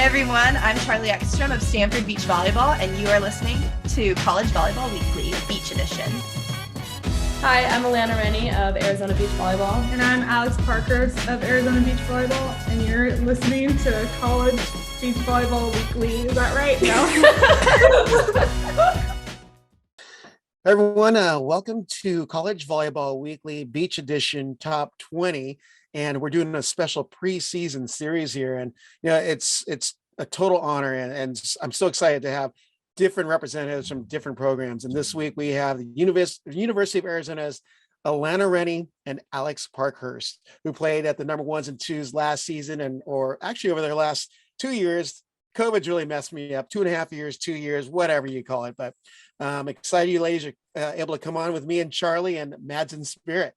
Hi everyone, I'm Charlie Ekstrom of Stanford Beach Volleyball, and you are listening to College Volleyball Weekly, Beach Edition. Hi, I'm Alana Rennie of Arizona Beach Volleyball. And I'm Alex Parkhurst of Arizona Beach Volleyball, and you're listening to College Beach Volleyball Weekly. Is that right? No. Hey everyone, welcome to College Volleyball Weekly Beach Edition Top 20. And we're doing a special preseason series here. And it's a total honor. And I'm so excited to have different representatives from different programs. And this week we have the University of Arizona's Alana Rennie and Alex Parkhurst, who played at the number ones and twos last season, or actually over their last 2 years. COVID's really messed me up, 2.5 years, 2 years, whatever you call it. But I'm excited you ladies are able to come on with me and Charlie and Mads in spirit.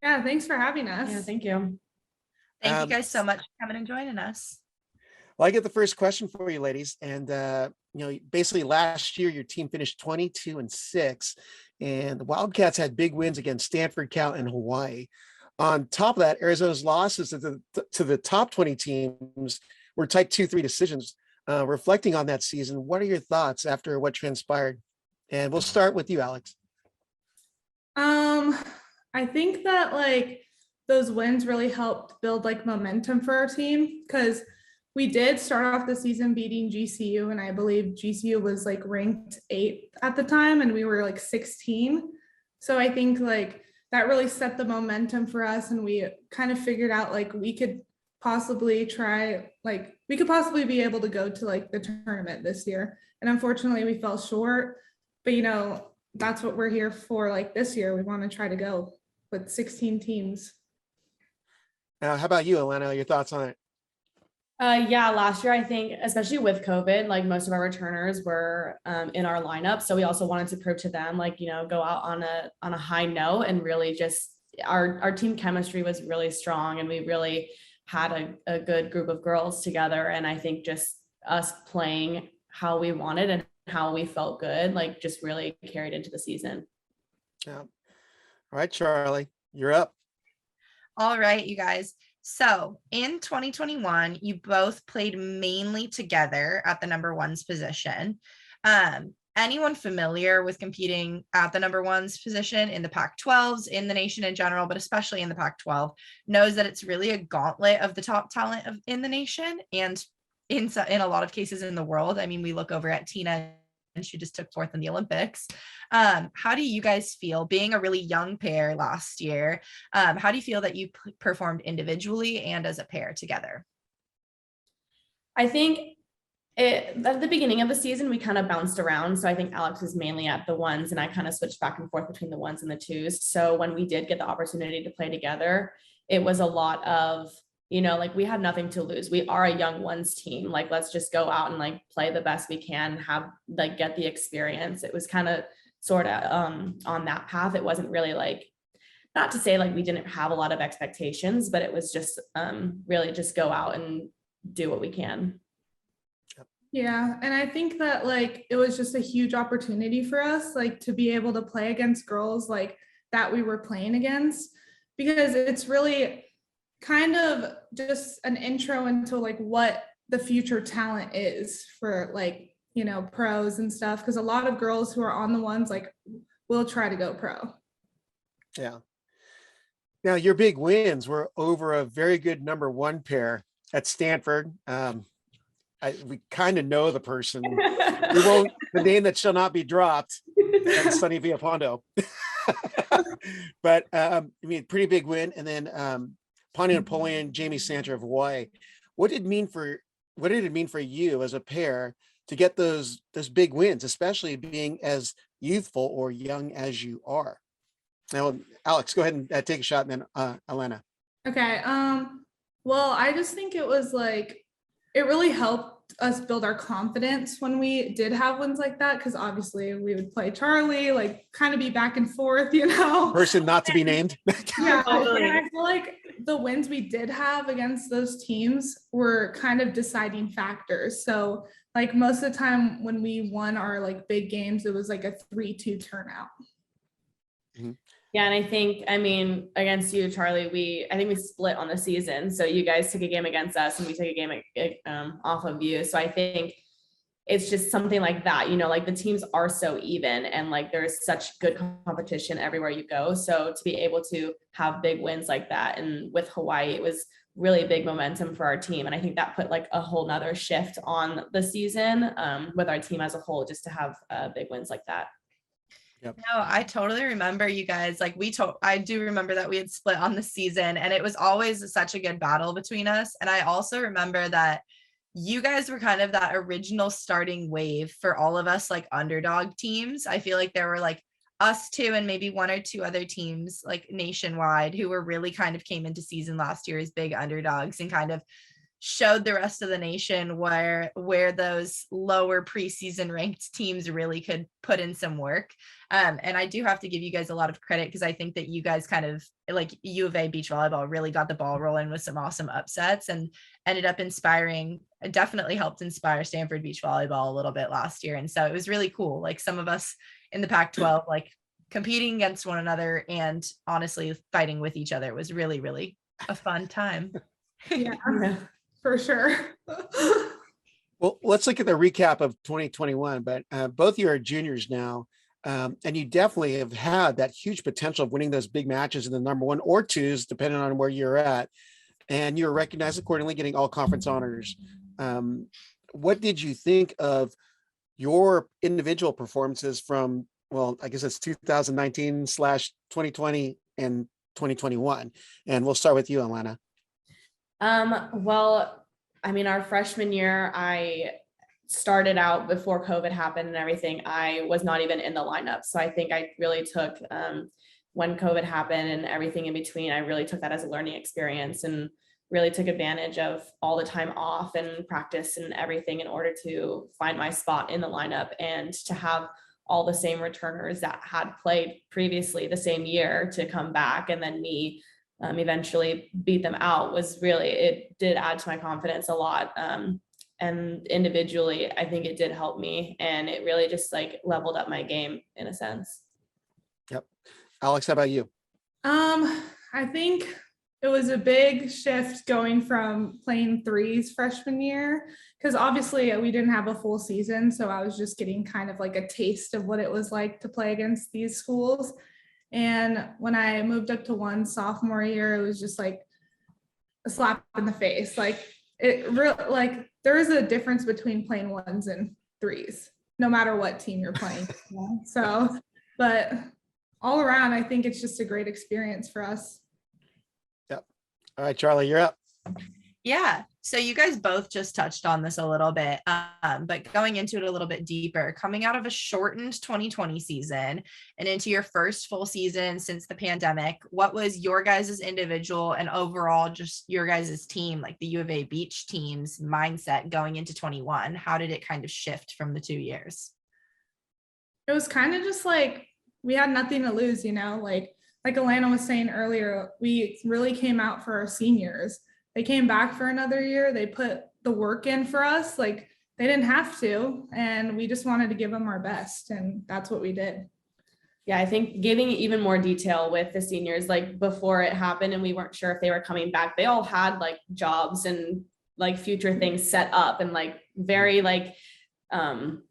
Yeah, thanks for having us. Yeah, thank you. Thank you guys so much for coming and joining us. Well, I get the first question for you ladies. And, basically last year, your team finished 22-6, and the Wildcats had big wins against Stanford, Cal, and Hawaii. On top of that, Arizona's losses to the top 20 teams were type 2-3 decisions. Reflecting on that season, what are your thoughts after what transpired? And we'll start with you, Alex. I think that those wins really helped build momentum for our team, because we did start off the season beating GCU, and I believe GCU was ranked 8th at the time, and we were 16. So I think that really set the momentum for us, and we kind of figured out we could possibly be able to go to the tournament this year. And unfortunately we fell short, but that's what we're here for. This year we want to try to go with 16 teams. How about you, Alana? Your thoughts on it? Yeah, last year, I think, especially with COVID, most of our returners were in our lineup. So we also wanted to prove to them, go out on a high note, and really just our team chemistry was really strong, and we really had a good group of girls together. And I think just us playing how we wanted and how we felt good, just really carried into the season. Yeah. All right, Charlie, you're up. All right, you guys. So in 2021, you both played mainly together at the number ones position. Anyone familiar with competing at the number ones position in the Pac-12s, in the nation in general, but especially in the Pac-12, knows that it's really a gauntlet of the top talent in the nation, and in a lot of cases in the world. I mean, we look over at Tina, and she just took fourth in the Olympics. How do you guys feel being a really young pair last year? How do you feel that you performed individually and as a pair together? I think at the beginning of the season, we kind of bounced around. So I think Alex was mainly at the ones, and I kind of switched back and forth between the ones and the twos. So when we did get the opportunity to play together, it was a lot of, we had nothing to lose. We are a young ones team. Let's just go out and play the best we can, have get the experience. It was kind of sort of on that path. It wasn't really not to say we didn't have a lot of expectations, but it was just really just go out and do what we can. Yeah. And I think that it was just a huge opportunity for us, to be able to play against girls that we were playing against, because it's really kind of just an intro into what the future talent is for pros and stuff, because a lot of girls who are on the ones will try to go pro. Yeah. Now your big wins were over a very good number one pair at Stanford. We kind of know the person. We won't, the name that shall not be dropped, and Sunny Villapondo. But pretty big win. And then Ponty Napoleon, Jamie Santer of Hawaii. What did it mean for you as a pair to get those big wins, especially being as youthful or young as you are? Now, Alex, go ahead and take a shot, and then Alana. Okay. Well, I just think it was it really helped us build our confidence when we did have wins like that, because obviously we would play Charlie, kind of be back and forth, Person not to be named. Yeah. And I feel the wins we did have against those teams were kind of deciding factors. So most of the time when we won our big games, it was a 3-2 turnout. Mm-hmm. Yeah, and I mean, against you, Charlie, I think we split on the season. So you guys took a game against us and we took a game off of you. So I think it's just something like that, like the teams are so even and like there's such good competition everywhere you go. So to be able to have big wins like that, and with Hawaii, it was really big momentum for our team. And I think that put like a whole nother shift on the season with our team as a whole, just to have big wins like that. Yep. No, I totally remember you guys. Like I do remember that we had split on the season, and it was always such a good battle between us. And I also remember that you guys were kind of that original starting wave for all of us, like underdog teams. I feel like there were like us two and maybe one or two other teams like nationwide who were really kind of came into season last year as big underdogs and kind of showed the rest of the nation where those lower preseason ranked teams really could put in some work. And I do have to give you guys a lot of credit because I think that you guys kind of like U of A beach volleyball really got the ball rolling with some awesome upsets and ended up definitely helped inspire Stanford beach volleyball a little bit last year. And so it was really cool. Like some of us in the Pac-12, like competing against one another and honestly fighting with each other was really, really a fun time. Yeah. For sure. Well, let's look at the recap of 2021, but both of you are juniors now. And you definitely have had that huge potential of winning those big matches in the number one or twos, depending on where you're at. And you're recognized accordingly, getting all conference honors. What did you think of your individual performances from, well, I guess it's 2019/2020 and 2021. And we'll start with you, Alana. Well, I mean, our freshman year, I started out before COVID happened and everything. I was not even in the lineup. So I think I really took, when COVID happened and everything in between, I really took that as a learning experience and really took advantage of all the time off and practice and everything in order to find my spot in the lineup and to have all the same returners that had played previously the same year to come back and then me eventually beat them out it did add to my confidence a lot. And individually, I think it did help me and it really just like leveled up my game in a sense. Yep. Alex, how about you? I think it was a big shift going from playing threes freshman year, because obviously we didn't have a full season. So I was just getting kind of like a taste of what it was like to play against these schools. And when I moved up to one sophomore year, it was just like a slap in the face. Like there is a difference between playing ones and threes, no matter what team you're playing. So, but all around, I think it's just a great experience for us. Yep. All right, Charlie, you're up. Yeah. So you guys both just touched on this a little bit, but going into it a little bit deeper, coming out of a shortened 2020 season and into your first full season since the pandemic, what was your guys' individual and overall just your guys' team, like the U of A Beach team's mindset going into 21? How did it kind of shift from the 2 years? It was kind of just like we had nothing to lose, like Alana was saying earlier, we really came out for our seniors. They came back for another year. They put the work in for us. Like they didn't have to, and we just wanted to give them our best. And that's what we did. Yeah. I think giving even more detail with the seniors, like before it happened and we weren't sure if they were coming back, they all had like jobs and like future things set up and like very like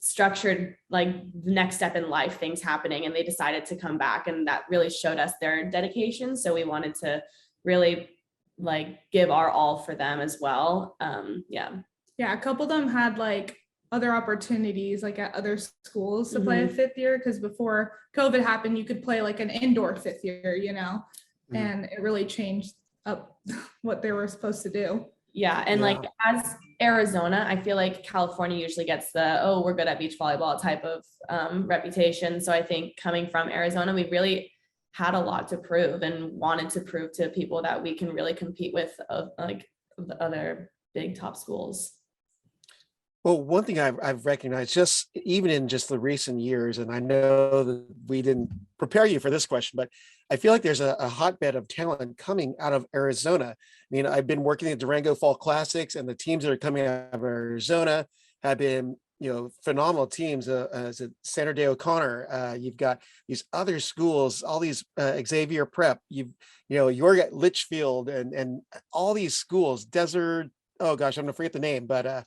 structured, like the next step in life things happening, and they decided to come back, and that really showed us their dedication. So we wanted to really like give our all for them as well. A couple of them had like other opportunities like at other schools to play a fifth year, because before COVID happened you could play like an indoor fifth year, and it really changed up what they were supposed to do. Like as Arizona, I feel like California usually gets the we're good at beach volleyball type of reputation. So I think coming from Arizona, we really had a lot to prove and wanted to prove to people that we can really compete with like the other big top schools. Well, one thing I've recognized just even in just the recent years, and I know that we didn't prepare you for this question, but I feel like there's a hotbed of talent coming out of Arizona. I mean, I've been working at Durango Fall Classics, and the teams that are coming out of Arizona have been phenomenal teams. As a Sandra Day O'Connor, you've got these other schools, all these Xavier Prep, you're at Litchfield and all these schools, Desert. Oh gosh, I'm gonna forget the name, but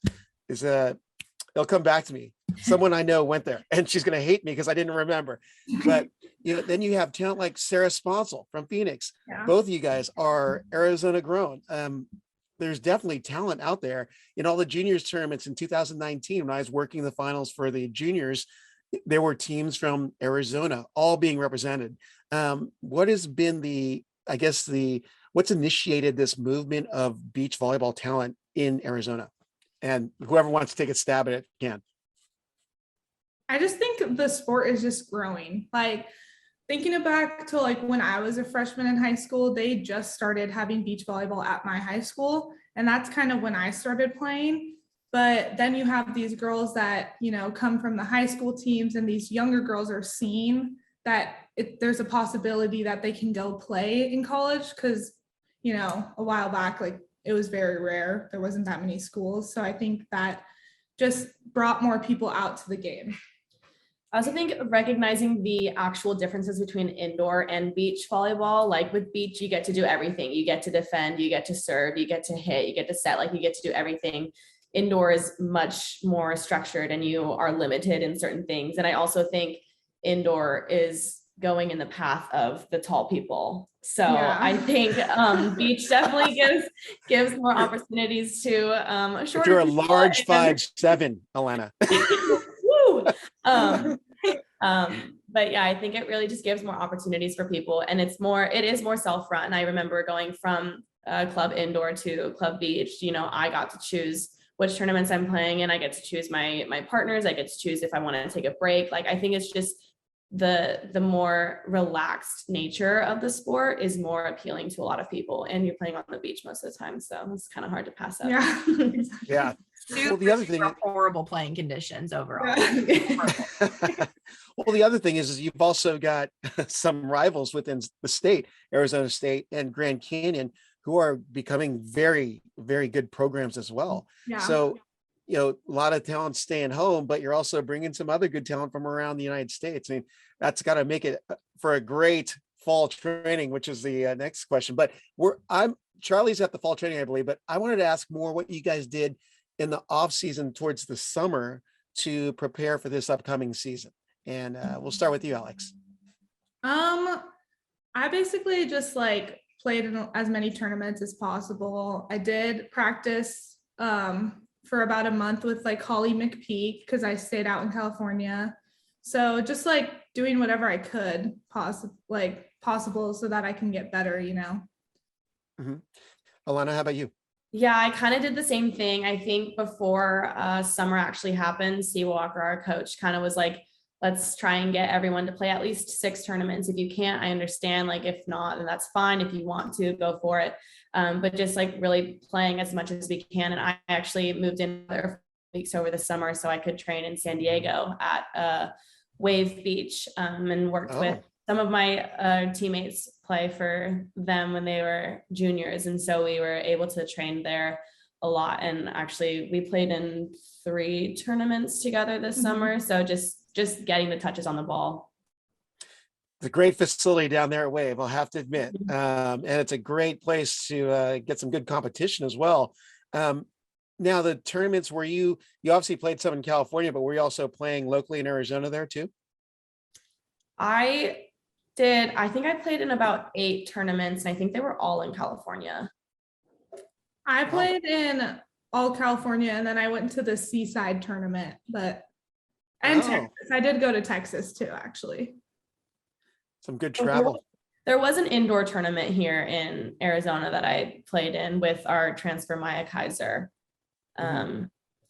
it'll come back to me. Someone I know went there, and she's gonna hate me because I didn't remember. But then you have talent like Sarah Sponsel from Phoenix. Yeah. Both of you guys are Arizona grown. There's definitely talent out there in all the juniors tournaments in 2019. When I was working the finals for the juniors, there were teams from Arizona all being represented. What has been what's initiated this movement of beach volleyball talent in Arizona? And whoever wants to take a stab at it can. I just think the sport is just growing. Like, thinking back to like when I was a freshman in high school, they just started having beach volleyball at my high school. And that's kind of when I started playing. But then you have these girls that, come from the high school teams, and these younger girls are seeing that there's a possibility that they can go play in college. Because, a while back, like, it was very rare. There wasn't that many schools. So I think that just brought more people out to the game. I also think recognizing the actual differences between indoor and beach volleyball, like with beach, you get to do everything. You get to defend, you get to serve, you get to hit, you get to set, like you get to do everything. Indoor is much more structured and you are limited in certain things. And I also think indoor is going in the path of the tall people. So yeah. I think beach definitely gives more opportunities to shorter. You're a large 5'7", Alana. Woo! But yeah, I think it really just gives more opportunities for people, and it is more self-run. I remember going from club indoor to club beach. I got to choose which tournaments I'm playing in. I get to choose my partners. I get to choose if I want to take a break. Like, I think it's just the more relaxed nature of the sport is more appealing to a lot of people, and you're playing on the beach most of the time, so it's kind of hard to pass up. Yeah. Well, the other thing, horrible playing conditions overall. Well, the other thing is you've also got some rivals within the state, Arizona State and Grand Canyon, who are becoming very, very good programs as well. Yeah. So, a lot of talent staying home, but you're also bringing some other good talent from around the United States. I mean, that's got to make it for a great fall training, which is the next question. But Charlie's at the fall training, I believe, but I wanted to ask more what you guys did in the off season towards the summer to prepare for this upcoming season. And we'll start with you, Alex. I basically just played in as many tournaments as possible. I did practice for about a month with Holly McPeak because I stayed out in California. So just doing whatever I could possible so that I can get better, Mm-hmm. Alana, how about you? Yeah, I kind of did the same thing. I think before summer actually happened, Steve Walker, our coach, kind of was like, let's try and get everyone to play at least 6 tournaments. If you can't, I understand. If not, then that's fine. If you want to, go for it. But just really playing as much as we can. And I actually moved in there weeks over the summer so I could train in San Diego at Wave Beach and worked with some of my teammates play for them when they were juniors. And so we were able to train there a lot. And actually we played in 3 tournaments together this summer. So just getting the touches on the ball. It's a great facility down there at Wave, I'll have to admit. And it's a great place to get some good competition as well. Now the tournaments where you obviously played some in California, but were you also playing locally in Arizona there too? I did. I think I played in about 8 tournaments, and I think they were all in California. I played in all California, and then I went to the Seaside tournament, Texas. I did go to Texas too, actually. Some good travel. There was an indoor tournament here in Arizona that I played in with our transfer Maya Kaiser.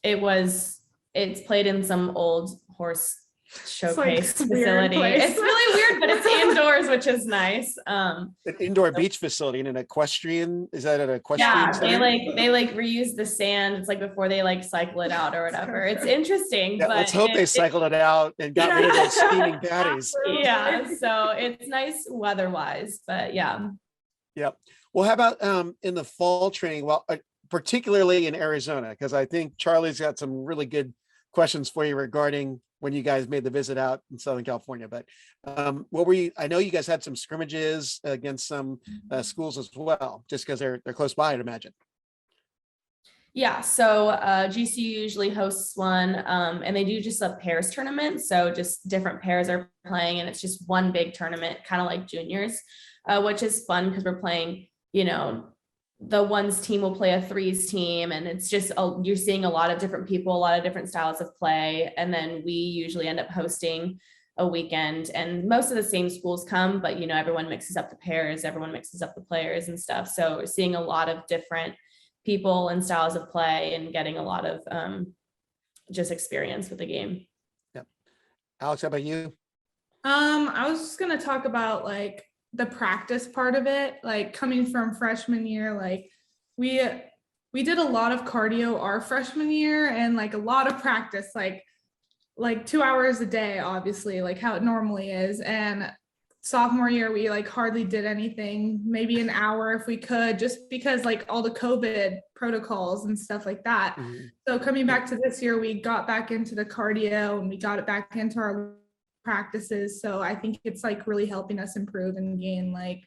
It's played in some old horse showcase facility. It's really weird, but it's indoors, which is nice. An indoor beach facility in an equestrian. Is that an equestrian? Yeah, center? they reuse the sand. It's where they cycle it out or whatever. It's interesting. Yeah, but let's hope they cycled it out and got rid of those steaming patties. Yeah, so it's nice weather-wise, but yeah. Yep. Well, how about in the fall training? Well, particularly in Arizona, because I think Charlie's got some really good questions for you regarding when you guys made the visit out in Southern California. But what were you? I know you guys had some scrimmages against some schools as well, just because they're close by, I'd imagine. Yeah, so GCU usually hosts one, and they do just a pairs tournament. So just different pairs are playing, and it's just one big tournament, kind of like juniors, which is fun because we're playing, the ones team will play a threes team, and it's just, you're seeing a lot of different people, a lot of different styles of play. And then we usually end up hosting a weekend, and most of the same schools come, but everyone mixes up the pairs, everyone mixes up the players and stuff. So we're seeing a lot of different people and styles of play and getting a lot of just experience with the game. Yep. Alex, how about you? I was just going to talk about like the practice part of it, like coming from freshman year, like we did a lot of cardio our freshman year, and like a lot of practice, like 2 hours a day, obviously, like how it normally is. And sophomore year, we like hardly did anything, maybe an hour if we could, just because like all the COVID protocols and stuff like that. Mm-hmm. So coming back to this year, we got back into the cardio and we got it back into our practices. So I think it's like really helping us improve and gain like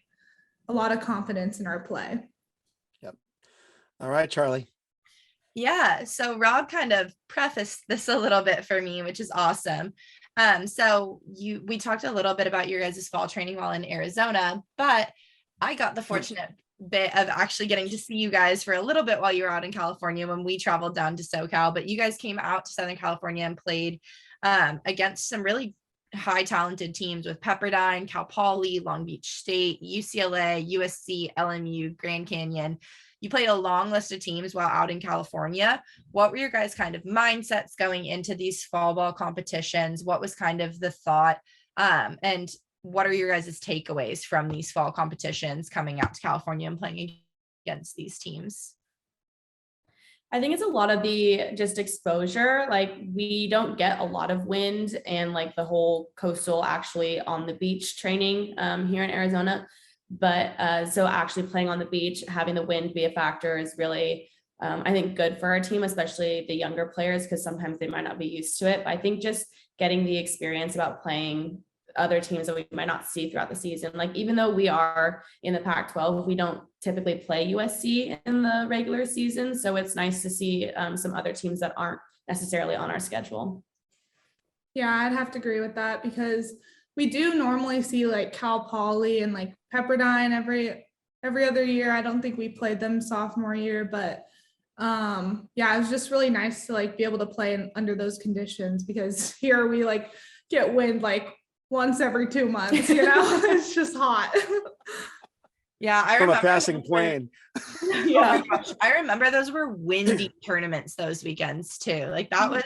a lot of confidence in our play. Yep. All right, Charlie. Yeah. So Rob kind of prefaced this a little bit for me, which is awesome. So we talked a little bit about your guys' fall training while in Arizona, but I got the fortunate bit of actually getting to see you guys for a little bit while you were out in California when we traveled down to SoCal, but you guys came out to Southern California and played against some really high talented teams with Pepperdine, Cal Poly, Long Beach State, UCLA, USC, LMU, Grand Canyon. You played a long list of teams while out in California. What were your guys' kind of mindsets going into these fall ball competitions? What was kind of the thought? And what are your guys' takeaways from these fall competitions coming out to California and playing against these teams? I think it's a lot of the just exposure. Like we don't get a lot of wind and like the whole coastal actually on the beach training here in Arizona. But so actually playing on the beach, having the wind be a factor is really, I think, good for our team, especially the younger players, because sometimes they might not be used to it. But I think just getting the experience about playing other teams that we might not see throughout the season. Like even though we are in the Pac12, we don't typically play USC in the regular season. So it's nice to see some other teams that aren't necessarily on our schedule. Yeah, I'd have to agree with that, because we do normally see like Cal Poly and like Pepperdine every other year. I don't think we played them sophomore year, but yeah, it was just really nice to like be able to play under those conditions, because here we like get wind like once every 2 months, it's just hot. Yeah, I from remember a passing plane. Yeah, oh my gosh, I remember those were windy tournaments those weekends too. Like that was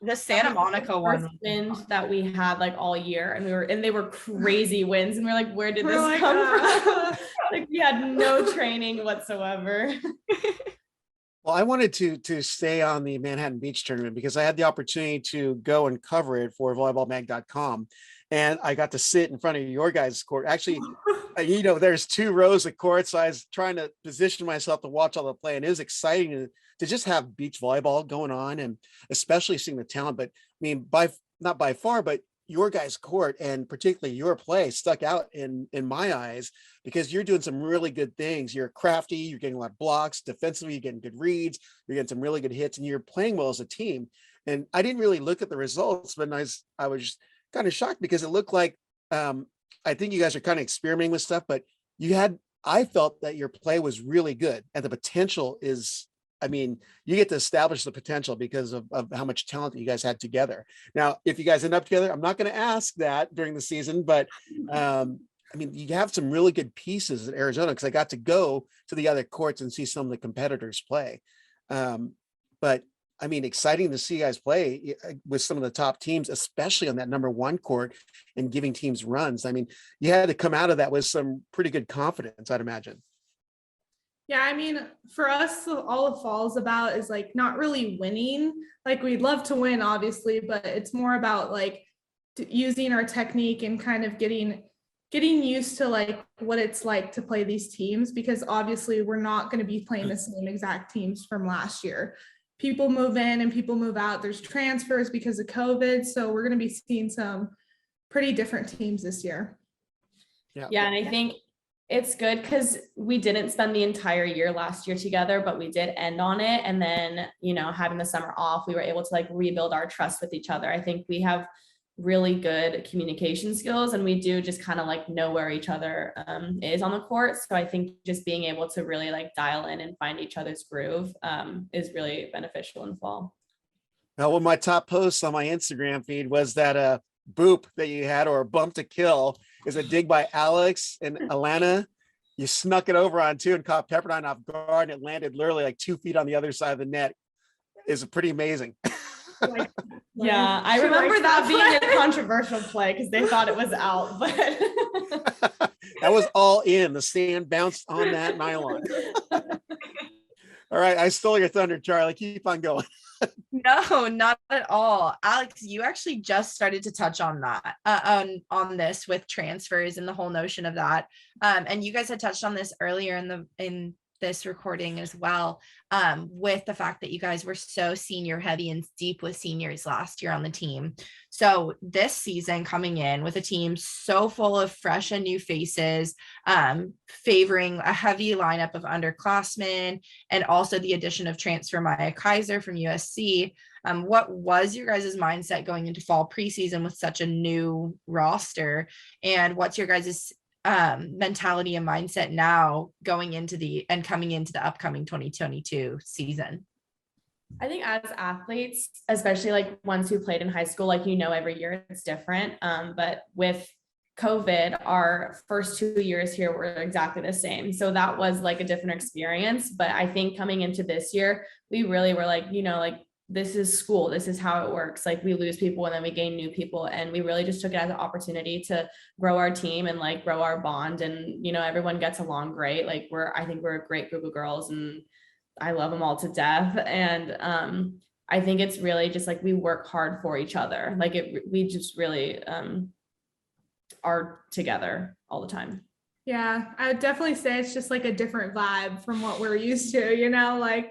the Santa Monica one wind that we had like all year, and they were crazy winds, and we're like, where did this come from? Like we had no training whatsoever. Well, I wanted to stay on the Manhattan Beach tournament because I had the opportunity to go and cover it for volleyballmag.com. And I got to sit in front of your guys' court. Actually, there's 2 rows of courts. So I was trying to position myself to watch all the play. And it was exciting to just have beach volleyball going on, and especially seeing the talent. But I mean, not by far, but your guys' court and particularly your play stuck out in my eyes, because you're doing some really good things. You're crafty, you're getting a lot of blocks, defensively, you're getting good reads, you're getting some really good hits, and you're playing well as a team. And I didn't really look at the results, but I was kind of shocked because it looked like I think you guys are kind of experimenting with stuff, but I felt that your play was really good, and the potential is, I mean, you get to establish the potential because of how much talent that you guys had together. Now, if you guys end up together, I'm not going to ask that during the season, but I mean, you have some really good pieces in Arizona, because I got to go to the other courts and see some of the competitors play. But I mean, exciting to see you guys play with some of the top teams, especially on that number 1 court, and giving teams runs. I mean, you had to come out of that with some pretty good confidence, I'd imagine. Yeah, I mean, for us, all the fall's about is like not really winning. Like we'd love to win, obviously, but it's more about like using our technique and kind of getting used to like what it's like to play these teams, because obviously we're not going to be playing the same exact teams from last year. people move in and people move out. There's transfers because of COVID. So we're going to be seeing some pretty different teams this year. Yeah. And I think it's good because we didn't spend the entire year last year together, but we did end on it. And then, you know, having the summer off, we were able to like rebuild our trust with each other. I think we have really good communication skills, and we do just kind of like know where each other is on the court. So I think just being able to really like dial in and find each other's groove is really beneficial in fall. Now, one of my top posts on my Instagram feed was that boop that you had, or a bump to kill, is a dig by Alex and Alana. You snuck it over on two and caught Pepperdine off guard, and it landed literally like 2 feet on the other side of the net. Is pretty amazing. Yeah, I remember that being a controversial play because they thought it was out, but that was all in. The sand bounced on that nylon. All right, I stole your thunder, Charlie. Keep on going. No, not at all. Alex, you actually just started to touch on that, on this with transfers and the whole notion of that. And you guys had touched on this earlier in this recording as well, with the fact that you guys were so senior heavy and deep with seniors last year on the team. So this season coming in with a team so full of fresh and new faces, favoring a heavy lineup of underclassmen, and also the addition of transfer Maya Kaiser from USC. What was your guys' mindset going into fall preseason with such a new roster? And what's your guys' mentality and mindset now coming into the upcoming 2022 season? I think as athletes, especially like ones who played in high school, like, you know, every year it's different. But with COVID, our first 2 years here were exactly the same. So that was like a different experience. But I think coming into this year, we really were like, you know, like, this is school. This is how it works. Like, we lose people and then we gain new people. And we really just took it as an opportunity to grow our team and like grow our bond. And, you know, everyone gets along great. Like, I think we're a great group of girls and I love them all to death. And I think it's really just like, we work hard for each other. Like we just really are together all the time. Yeah, I would definitely say it's just like a different vibe from what we're used to, you know, like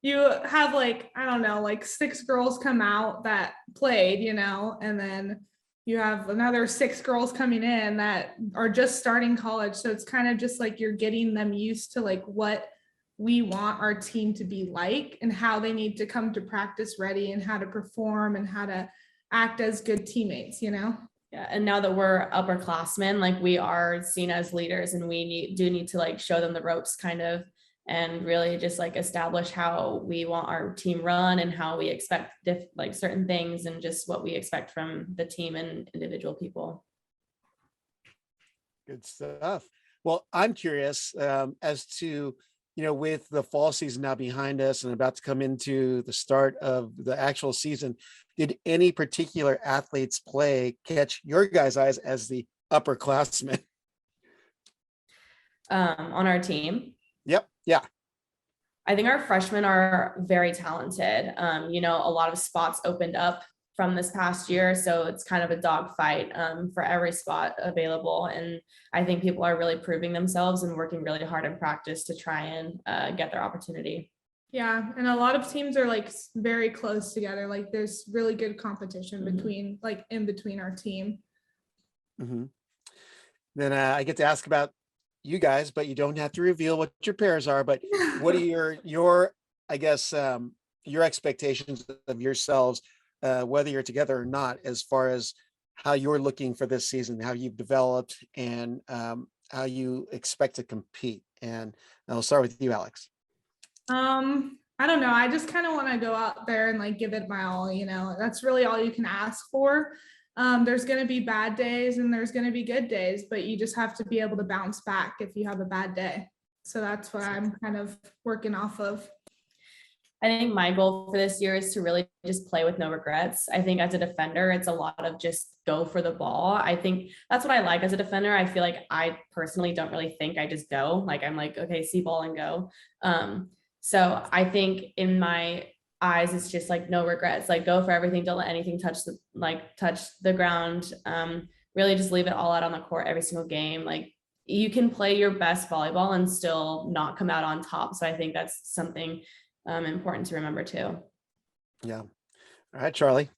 you have like, I don't know, like 6 girls come out that played, you know, and then you have another 6 girls coming in that are just starting college. So it's kind of just like you're getting them used to like what we want our team to be like and how they need to come to practice ready and how to perform and how to act as good teammates, you know? Yeah. And now that we're upperclassmen, like we are seen as leaders and we do need to like show them the ropes kind of, and really just like establish how we want our team run and how we expect like certain things and just what we expect from the team and individual people. Good stuff. Well, I'm curious as to, you know, with the fall season now behind us and about to come into the start of the actual season, did any particular athletes play catch your guys' eyes as the upperclassmen? On our team? Yep. Yeah. I think our freshmen are very talented. You know, a lot of spots opened up from this past year. So it's kind of a dogfight for every spot available. And I think people are really proving themselves and working really hard in practice to try and get their opportunity. Yeah. And a lot of teams are like very close together. Like there's really good competition between in between our team. Mm-hmm. Then I get to ask about you guys, but you don't have to reveal what your pairs are, but what are your I guess, your expectations of yourselves, whether you're together or not, as far as how you're looking for this season, how you've developed and how you expect to compete. And I'll start with you, Alex. I don't know. I just kind of want to go out there and like give it my all, you know, that's really all you can ask for. There's going to be bad days and there's going to be good days, but you just have to be able to bounce back if you have a bad day. So that's what I'm kind of working off of. I think my goal for this year is to really just play with no regrets. I think as a defender, it's a lot of just go for the ball. I think that's what I like as a defender. I feel like I personally don't really think, I just go. Like I'm like, okay, see ball and go. So I think in my eyes, it's just like no regrets, like go for everything. Don't let anything touch the ground. Really just leave it all out on the court every single game. Like you can play your best volleyball and still not come out on top. So I think that's something important to remember too. Yeah. All right, Charlie.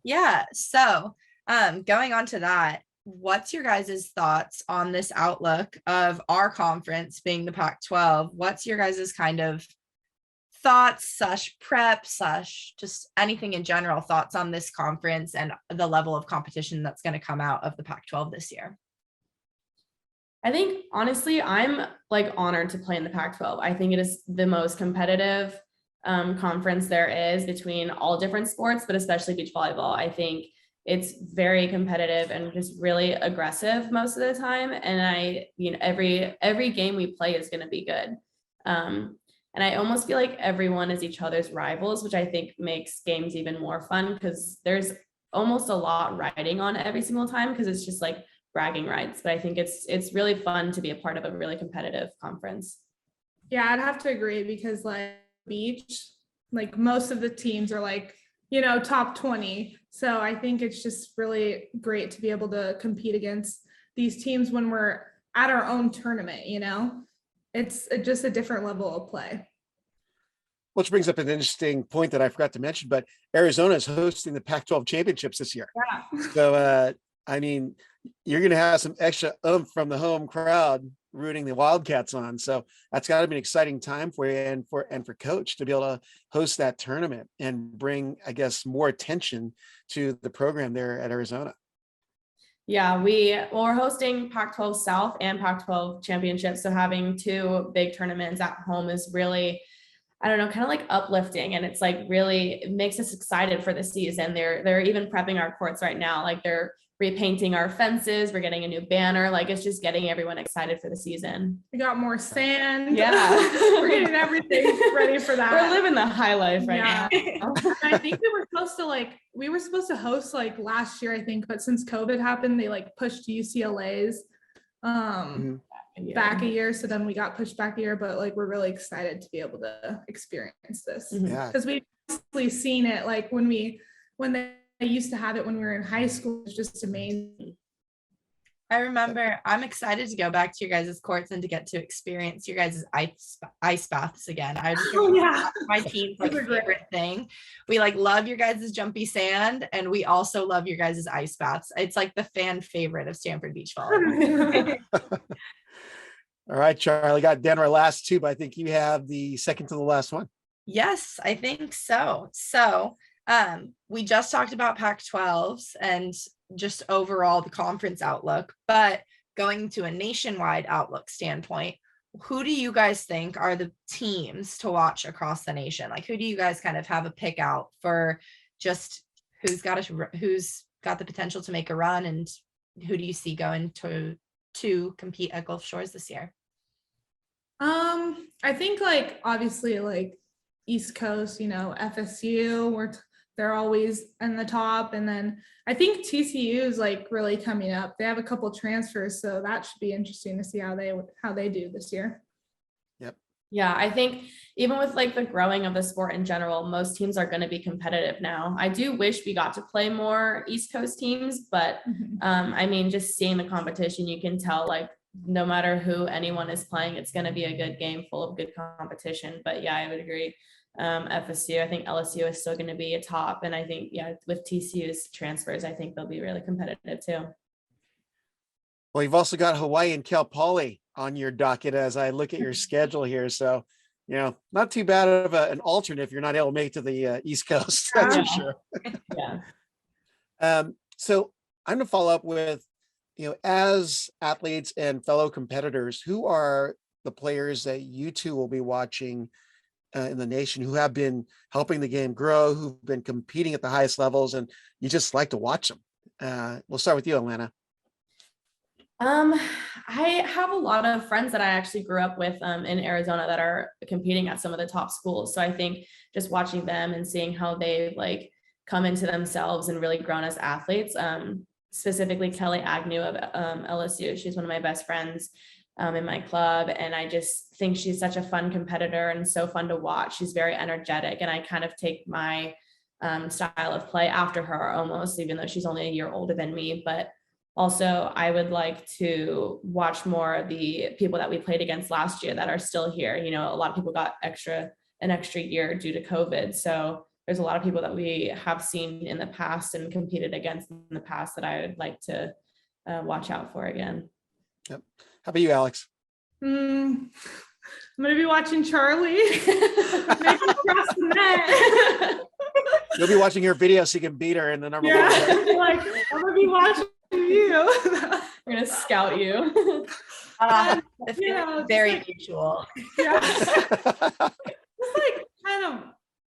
Yeah. So going on to that, what's your guys' thoughts on this outlook of our conference being the Pac-12? What's your guys' kind of thoughts / prep / just anything in general, thoughts on this conference and the level of competition that's going to come out of the Pac-12 this year? I think honestly, I'm like honored to play in the Pac-12. I think it is the most competitive conference there is between all different sports, but especially beach volleyball. I think it's very competitive and just really aggressive most of the time. And every game we play is going to be good. And I almost feel like everyone is each other's rivals, which I think makes games even more fun because there's almost a lot riding on every single time because it's just like bragging rights. But I think it's really fun to be a part of a really competitive conference. Yeah, I'd have to agree because like beach, like most of the teams are like, top 20. So I think it's just really great to be able to compete against these teams when we're at our own tournament, it's just a different level of play. Which brings up an interesting point that I forgot to mention, but Arizona is hosting the Pac-12 Championships this year. Yeah. So, you're going to have some extra from the home crowd rooting the Wildcats on. So that's got to be an exciting time for you and for coach to be able to host that tournament and bring, I guess, more attention to the program there at Arizona. Yeah, we're hosting Pac-12 South and Pac-12 Championships. So having two big tournaments at home is really, I don't know, kind of like uplifting. And it's like really, it makes us excited for the season. They're even prepping our courts right now. Like they're repainting our fences. We're getting a new banner. Like it's just getting everyone excited for the season. We got more sand. Yeah. We're getting everything ready for that. We're living the high life right now. I think we were supposed to host like last year, I think, but since COVID happened, they like pushed UCLA's back a year. So then we got pushed back a year, but like we're really excited to be able to experience this because we've basically seen it like when they used to have it when we were in high school. It's just amazing. I remember I'm excited to go back to your guys' courts and to get to experience your guys' ice baths again. I just my team's like favorite thing. We like love your guys' jumpy sand and we also love your guys' ice baths. It's like the fan favorite of Stanford Beach Volleyball. All right, Charlie, got Denver last two, but I think you have the second to the last one. Yes, I think so. So we just talked about Pac-12s and just overall the conference outlook, but going to a nationwide outlook standpoint, who do you guys think are the teams to watch across the nation? Like, who do you guys kind of have a pick out for just who's got the potential to make a run and who do you see going to compete at Gulf Shores this year? I think like obviously like East Coast, FSU, they're always in the top. And then I think TCU is like really coming up. They have a couple transfers, so that should be interesting to see how they do this year. Yep. Yeah, I think even with like the growing of the sport in general, most teams are going to be competitive now. I do wish we got to play more East Coast teams, but just seeing the competition, you can tell like no matter who anyone is playing, it's going to be a good game full of good competition. But yeah, I would agree. FSU, I think LSU is still going to be a top. And I think, with TCU's transfers, I think they'll be really competitive too. Well, you've also got Hawaii and Cal Poly on your docket as I look at your schedule here. So, not too bad of an alternate if you're not able to make it to the East Coast. That's for sure. Yeah. So I'm going to follow up with, as athletes and fellow competitors, who are the players that you two will be watching in the nation who have been helping the game grow, who've been competing at the highest levels, and you just like to watch them? We'll start with you, Alana. I have a lot of friends that I actually grew up with in Arizona that are competing at some of the top schools. So I think just watching them and seeing how they've like come into themselves and really grown as athletes, specifically Kelly Agnew of LSU. She's one of my best friends in my club. And I just think she's such a fun competitor and so fun to watch. She's very energetic. And I kind of take my style of play after her almost, even though she's only a year older than me. But also I would like to watch more of the people that we played against last year that are still here. A lot of people got extra an extra year due to COVID. So there's a lot of people that we have seen in the past and competed against in the past that I would like to watch out for again. Yep. How about you, Alex? I'm going to be watching Charlie. Maybe cross the net. You'll be watching her video so you can beat her in the number one. Like, I'm going to be watching you. We're going to scout you. Very mutual. Yeah. It's like kind of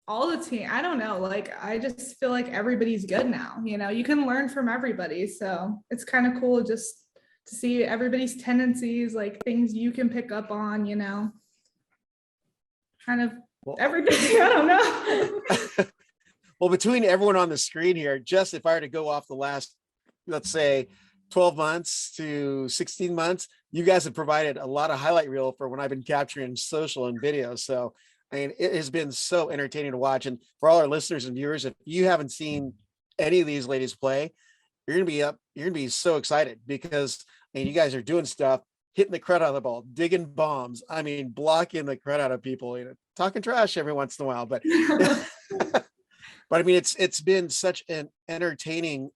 all the team. I don't know. Like, I just feel like everybody's good now. You know, you can learn from everybody. So it's kind of cool just to see everybody's tendencies, like things you can pick up on, you know, kind of everybody. I don't know. Well, between everyone on the screen here, just if I were to go off the last, let's say 12 months to 16 months, you guys have provided a lot of highlight reel for when I've been capturing social and video. So, I mean, it has been so entertaining to watch. And for all our listeners and viewers, if you haven't seen any of these ladies play, you're going to be so excited because you guys are doing stuff, hitting the crud out of the ball, digging bombs. I mean, blocking the crud out of people, talking trash every once in a while, but but I mean, it's been such an entertaining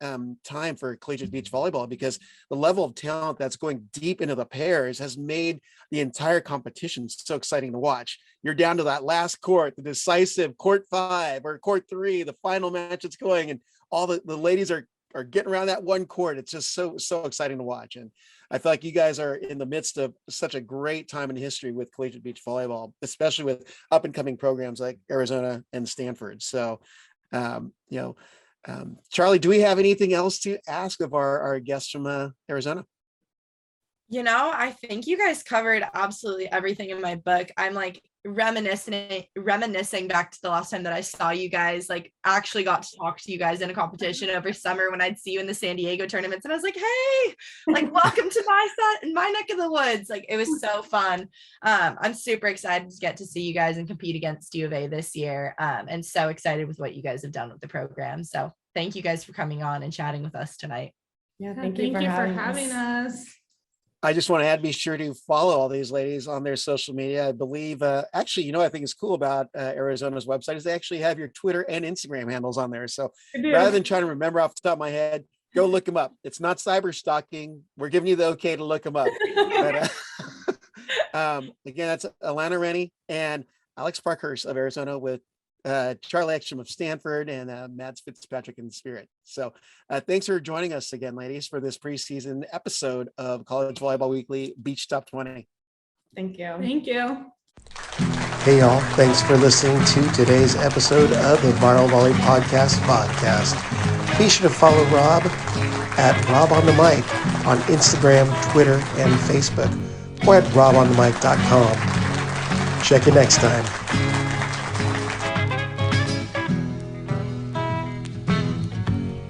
time for collegiate beach volleyball because the level of talent that's going deep into the pairs has made the entire competition so exciting to watch. You're down to that last court, the decisive court 5 or court 3, the final match that's going, and all the ladies are getting around that one court. It's just so exciting to watch. And I feel like you guys are in the midst of such a great time in history with collegiate beach volleyball, especially with up and coming programs like Arizona and Stanford. So, Charlie, do we have anything else to ask of our guests from Arizona? I think you guys covered absolutely everything in my book. I'm like reminiscing back to the last time that I saw you guys, like actually got to talk to you guys in a competition over summer when I'd see you in the San Diego tournaments. And I was like, hey, like, welcome to my neck of the woods. Like, it was so fun. I'm super excited to get to see you guys and compete against U of A this year. And so excited with what you guys have done with the program. So thank you guys for coming on and chatting with us tonight. Yeah, thank you for having us. I just want to be sure to follow all these ladies on their social media. I believe, actually, I think is cool about Arizona's website is they actually have your Twitter and Instagram handles on there. So rather than trying to remember off the top of my head, go look them up. It's not cyber stalking. We're giving you the okay to look them up. But, again, that's Alana Rennie and Alex Parkhurst of Arizona with Charlie Ekstrom of Stanford and Mads Fitzpatrick in Spirit. So thanks for joining us again, ladies, for this preseason episode of College Volleyball Weekly Beach Top 20. Thank you. Thank you. Hey, y'all. Thanks for listening to today's episode of the Viral Volley Podcast. Be sure to follow Rob at Rob on the Mic on Instagram, Twitter, and Facebook, or at robonthemic.com. Check you next time.